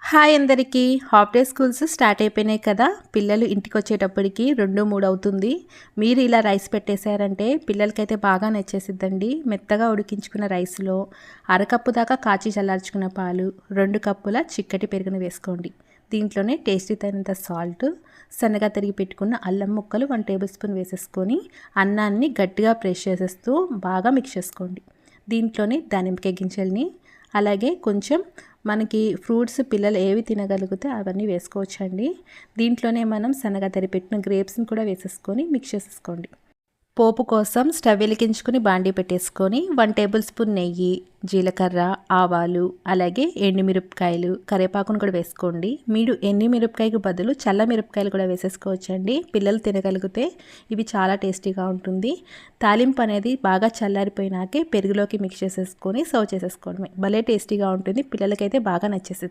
Hi అందరికీ. Half day schools start అయిపోయినాయి కదా. పిల్లలు ఇంటికి వచ్చేటప్పటికి 2-3 అవుతుంది. మీరు ఇలా రైస్ పెట్టేశారంటే పిల్లలకైతే బాగా నచ్చేసిద్దండి. మెత్తగా ఉడికించుకున్న రైస్లో అరకప్పు దాకా కాచి చల్లార్చుకున్న పాలు, 2 కప్పుల చిక్కటి పెరుగును వేసుకోండి. దీంట్లోనే టేస్టీ తగినంత సాల్ట్, సన్నగా తరిగి పెట్టుకున్న అల్లం ముక్కలు 1 టేబుల్ స్పూన్ వేసేసుకొని అన్నాన్ని గట్టిగా ప్రెస్ చేసేస్తూ బాగా మిక్స్ చేసుకోండి. దీంట్లోనే దానిమ్మకాయ గింజల్ని, అలాగే కొంచెం మనకి ఫ్రూట్స్ పిల్లలు ఏవి తినగలిగితే అవన్నీ వేసుకోవచ్చండి. దీంట్లోనే మనం సన్నగా తరిపెట్టిన గ్రేప్స్ని కూడా వేసేసుకొని మిక్స్ చేసేసుకోండి. పోపు కోసం స్టవ్ వెలిగించుకొని బాండీ పెట్టేసుకొని 1 టేబుల్ స్పూన్ నెయ్యి, జీలకర్ర, ఆవాలు, అలాగే ఎండుమిరపకాయలు, కరివేపాకును కూడా వేసుకోండి. మీరు ఎండుమిరపకాయకు బదులు చల్ల మిరపకాయలు కూడా వేసేసుకోవచ్చండి. పిల్లలు తినగలిగితే ఇవి చాలా టేస్టీగా ఉంటుంది. తాలింపు అనేది బాగా చల్లారిపోయినాకే పెరుగులోకి మిక్స్ చేసేసుకొని సర్వ్ చేసేసుకోవడమే. భలే టేస్టీగా ఉంటుంది. పిల్లలకైతే బాగా నచ్చేసింది.